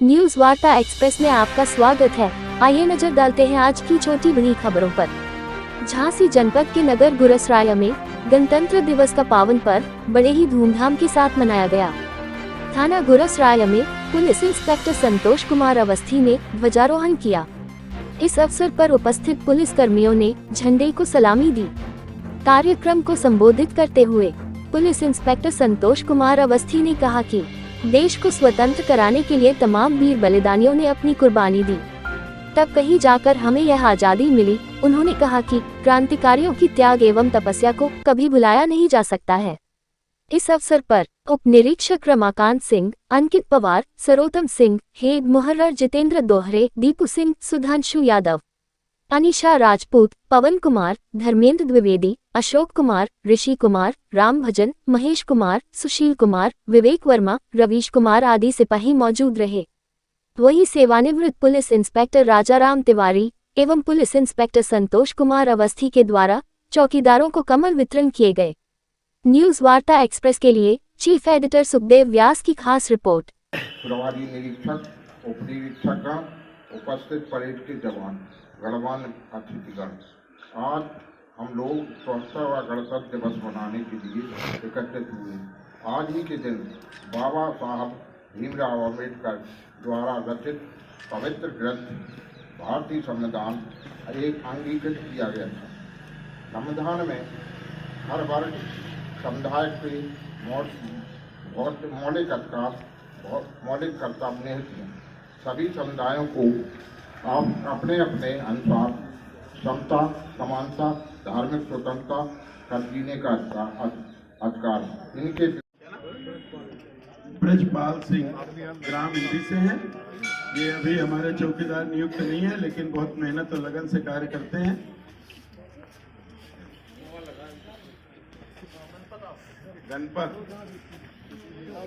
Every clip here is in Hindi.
न्यूज वार्ता एक्सप्रेस में आपका स्वागत है। आइए नजर डालते हैं आज की छोटी बड़ी खबरों पर। झांसी जनपद के नगर गुरसराय में गणतंत्र दिवस का पावन पर्व बड़े ही धूमधाम के साथ मनाया गया। थाना गुरसराय में पुलिस इंस्पेक्टर संतोष कुमार अवस्थी ने ध्वजारोहण किया। इस अवसर पर उपस्थित पुलिस कर्मियों ने झंडे को सलामी दी। कार्यक्रम को संबोधित करते हुए पुलिस इंस्पेक्टर संतोष कुमार अवस्थी ने कहा कि देश को स्वतंत्र कराने के लिए तमाम वीर बलिदानियों ने अपनी कुर्बानी दी, तब कहीं जाकर हमें यह आजादी मिली। उन्होंने कहा कि क्रांतिकारियों की त्याग एवं तपस्या को कभी भुलाया नहीं जा सकता है। इस अवसर पर उप निरीक्षक रमाकांत सिंह, अंकित पवार, सरोतम सिंह, हेड मुहर्रर, जितेंद्र दोहरे, दीपू सिंह, सुधांशु यादव, अनिशा राजपूत, पवन कुमार, धर्मेंद्र द्विवेदी, अशोक कुमार, ऋषि कुमार, राम भजन, महेश कुमार, सुशील कुमार, विवेक वर्मा, रवीश कुमार आदि सिपाही मौजूद रहे। वहीं सेवानिवृत्त पुलिस इंस्पेक्टर राजाराम तिवारी एवं पुलिस इंस्पेक्टर संतोष कुमार अवस्थी के द्वारा चौकीदारों को कमल वितरण किए गए। न्यूज वार्ता एक्सप्रेस के लिए चीफ एडिटर सुखदेव व्यास की खास रिपोर्ट। प्रभारी निरीक्षक, उप निरीक्षकगण, उपस्थित परेड के जवान, गणमान्य अतिथिगण, आज हम लोग 64वां गणतंत्र दिवस मनाने के लिए एकत्रित हुए। आज ही के दिन बाबा साहब भीमराव अम्बेडकर द्वारा रचित पवित्र ग्रंथ भारतीय संविधान एक अंगीकृत किया गया था। संविधान में हर वर्ग समुदाय के मौलिक अधिकार, मौलिक कर्तव्य निहित हैं। सभी समुदायों को आप अपने अपने अनुसार समता, समानता, धार्मिक स्वतंत्रता कर जीने का अधिकार है। इनके ब्रजपाल सिंह ग्राम इंडी से हैं। ये अभी हमारे चौकीदार नियुक्त नहीं है, लेकिन बहुत मेहनत और लगन से कार्य करते हैं।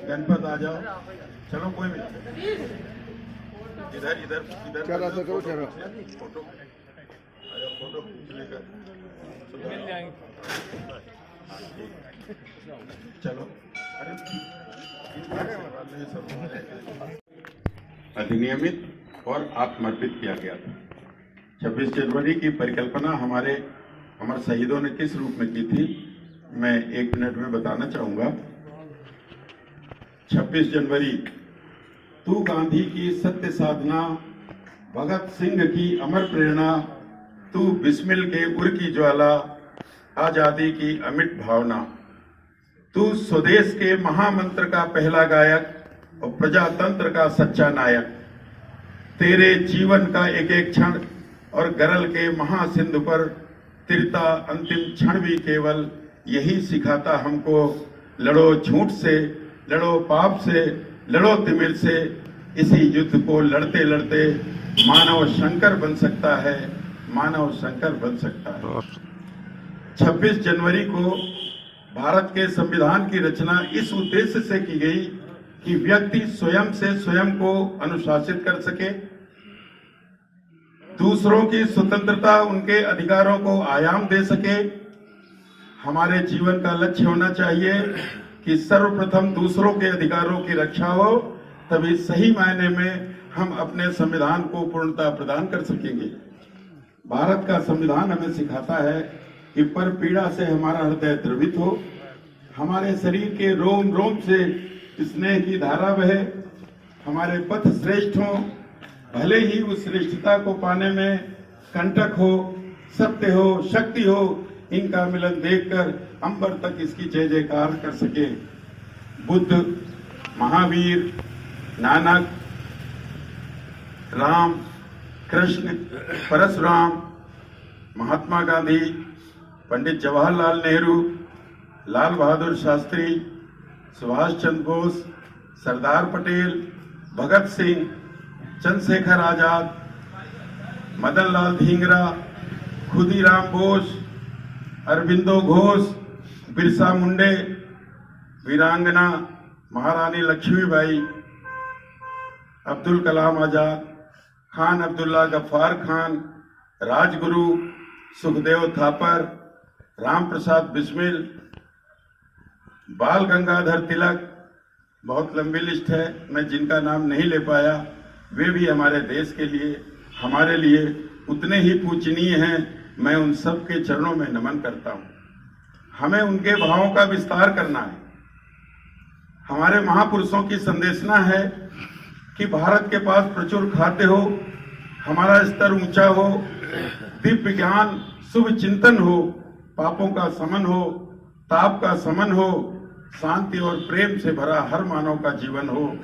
गणपत आ जाओ, चलो कोई नहीं, इधर इधर इधर फोटो फोटो लेकर चलो। अधिनियमित और आत्मर्पित किया गया था। 26 जनवरी की परिकल्पना हमारे शहीदों ने किस रूप में की थी, मैं 1 मिनट में बताना चाहूंगा। 26 जनवरी, तू गांधी की सत्य साधना, भगत सिंह की अमर प्रेरणा, तू बिस्मिल के उर की ज्वाला, आजादी की अमिट भावना, तू स्वदेश के महामंत्र का पहला गायक और प्रजातंत्र का सच्चा नायक। तेरे जीवन का एक एक क्षण और गरल के महासिंधु पर तिरता अंतिम क्षण भी केवल यही सिखाता हमको, लड़ो झूठ से, लड़ो पाप से, लड़ो तिमिर से। इसी युद्ध को लड़ते लड़ते मानव शंकर बन सकता है, मानव शंकर बन सकता है। 26 जनवरी को भारत के संविधान की रचना इस उद्देश्य से की गई कि व्यक्ति स्वयं से स्वयं को अनुशासित कर सके, दूसरों की स्वतंत्रता, उनके अधिकारों को आयाम दे सके। हमारे जीवन का लक्ष्य होना चाहिए कि सर्वप्रथम दूसरों के अधिकारों की रक्षा हो, तभी सही मायने में हम अपने संविधान को पूर्णता प्रदान कर सकेंगे। भारत का संविधान हमें सिखाता है कि पर पीड़ा से हमारा हृदय द्रवित हो, हमारे शरीर के रोम रोम से स्नेह की धारा बहे, हमारे पथ श्रेष्ठ हो, भले ही उस श्रेष्ठता को पाने में कंटक हो, सत्य हो, शक्ति हो, इनका मिलन देखकर अंबर तक इसकी जय जयकार कर सके। बुद्ध, महावीर, नानक, राम, कृष्ण, परशुराम, महात्मा गांधी, पंडित जवाहरलाल नेहरू, लाल बहादुर शास्त्री, सुभाष चंद्र बोस, सरदार पटेल, भगत सिंह, चंद्रशेखर आजाद, मदन लाल धींगरा, खुदीराम बोस, अरविंदो घोष, बिरसा मुंडे, वीरांगना महारानी लक्ष्मीबाई, अब्दुल कलाम आजाद, खान अब्दुल्ला गफ्फार खान, राजगुरु, सुखदेव थापर, राम प्रसाद बिस्मिल, बाल गंगाधर तिलक, बहुत लंबी लिस्ट है, मैं जिनका नाम नहीं ले पाया, वे भी हमारे देश के लिए, हमारे लिए उतने ही पूजनीय हैं। मैं उन सब के चरणों में नमन करता हूं। हमें उनके भावों का विस्तार करना है। हमारे महापुरुषों की संदेशना है कि भारत के पास प्रचुर खाद्य हो, हमारा स्तर ऊंचा हो, दिव्य ज्ञान, शुभ चिंतन हो, पापों का समन हो, ताप का समन हो, शांति और प्रेम से भरा हर मानव का जीवन हो।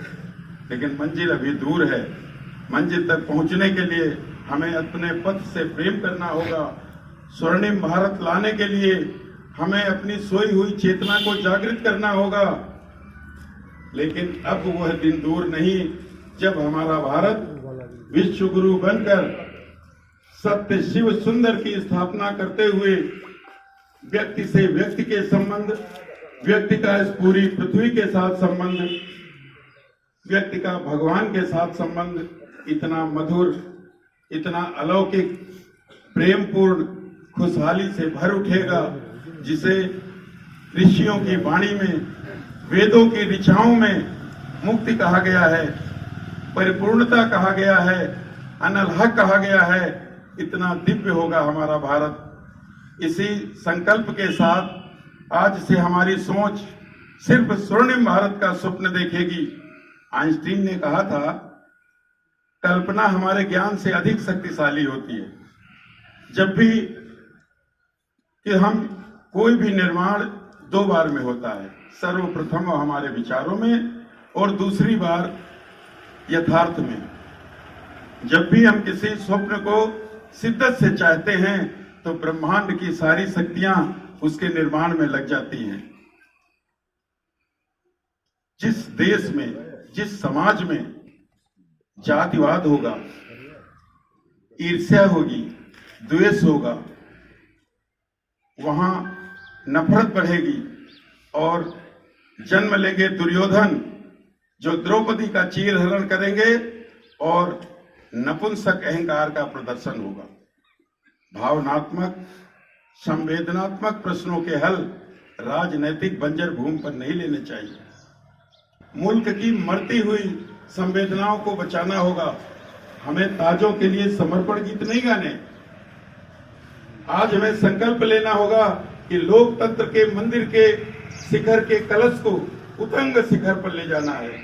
लेकिन मंजिल अभी दूर है। मंजिल तक पहुंचने के लिए हमें अपने पथ से प्रेम करना होगा। स्वर्णिम भारत लाने के लिए हमें अपनी सोई हुई चेतना को जागृत करना होगा। लेकिन अब वह दिन दूर नहीं जब हमारा भारत विश्व गुरु बनकर सत्य शिव सुंदर की स्थापना करते हुए व्यक्ति से व्यक्ति के संबंध, व्यक्ति का इस पूरी पृथ्वी के साथ संबंध, व्यक्ति का भगवान के साथ संबंध इतना मधुर, इतना अलौकिक, प्रेमपूर्ण, खुशहाली से भर उठेगा, जिसे ऋषियों की वाणी में, वेदों की ऋचाओं में मुक्ति कहा गया है, परिपूर्णता कहा गया है, अनलह कहा गया है। इतना दिव्य होगा हमारा भारत। इसी संकल्प के साथ आज से हमारी सोच सिर्फ स्वर्णिम भारत का स्वप्न देखेगी। आइंस्टीन ने कहा था, कल्पना हमारे ज्ञान से अधिक शक्तिशाली होती है। जब भी कि हम कोई भी निर्माण दो बार में होता है, सर्वप्रथम हमारे विचारों में और दूसरी बार यथार्थ में। जब भी हम किसी स्वप्न को शिद्दत से चाहते हैं तो ब्रह्मांड की सारी शक्तियां उसके निर्माण में लग जाती हैं। जिस देश में, जिस समाज में जातिवाद होगा, ईर्ष्या होगी, द्वेष होगा, वहां नफरत बढ़ेगी और जन्म लेंगे दुर्योधन, जो द्रौपदी का चीरहरण करेंगे और नपुंसक अहंकार का प्रदर्शन होगा। भावनात्मक, संवेदनात्मक प्रश्नों के हल राजनैतिक बंजर भूमि पर नहीं लेने चाहिए। मुल्क की मरती हुई संवेदनाओं को बचाना होगा। हमें ताजों के लिए समर्पण गीत नहीं गाने। आज हमें संकल्प लेना होगा कि लोकतंत्र के मंदिर के शिखर के कलश को उतंग शिखर पर ले जाना है।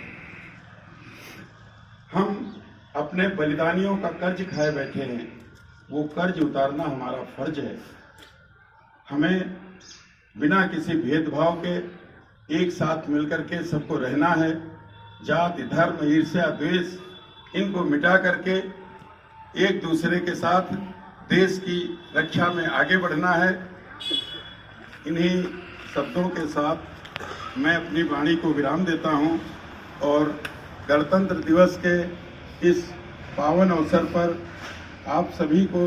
हम अपने बलिदानियों का कर्ज खाए बैठे हैं, वो कर्ज उतारना हमारा फर्ज है। हमें बिना किसी भेदभाव के एक साथ मिलकर के सबको रहना है। जाति, धर्म, ईर्ष्या, द्वेष, इनको मिटा करके एक दूसरे के साथ देश की रक्षा में आगे बढ़ना है। इन्हीं शब्दों के साथ मैं अपनी वाणी को विराम देता हूं और गणतंत्र दिवस के इस पावन अवसर पर आप सभी को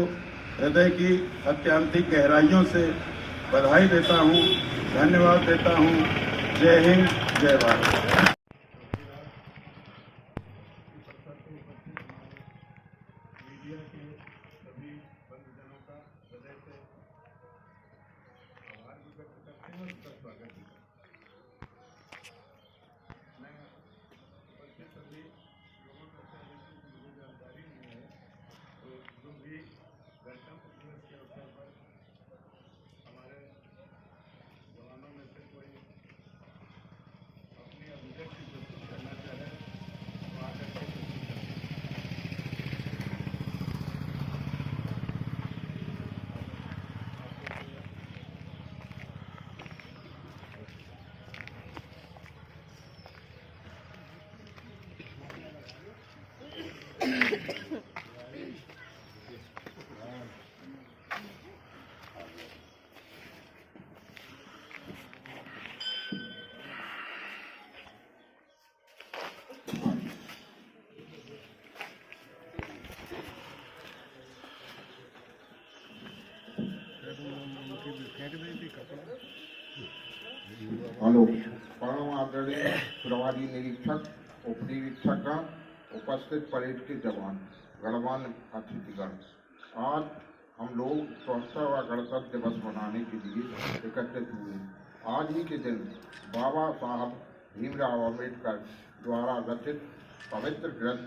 हृदय की अत्यंतिक गहराइयों से बधाई देता हूं, धन्यवाद देता हूं। जय हिंद, जय भारत। हेलो, परम आदरणीय प्रभारी निरीक्षक, उप निरीक्षकगण, उपस्थित परेड के जवान, गणमान्य अतिथिगण, आज हम लोग 74वां गणतंत्र दिवस मनाने के लिए एकत्रित हुए। आज ही के दिन बाबा साहब भीमराव अम्बेडकर द्वारा रचित पवित्र ग्रंथ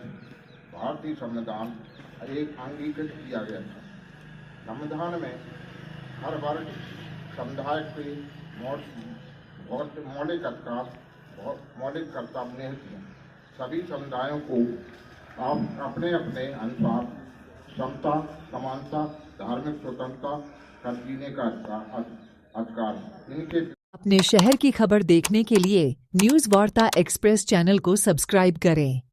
भारतीय संविधान एक अंगीकृत किया गया था। संविधान में हर वर्ग समुदाय के मौलिक कर्तव्य निहित हैं। सभी समुदायों को अपने अपने अनुसार समता, समानता, धार्मिक स्वतंत्रता कर जीने का अधिकार है। इनके अपने शहर की खबर देखने के लिए न्यूज़ वार्ता एक्सप्रेस चैनल को सब्सक्राइब करें।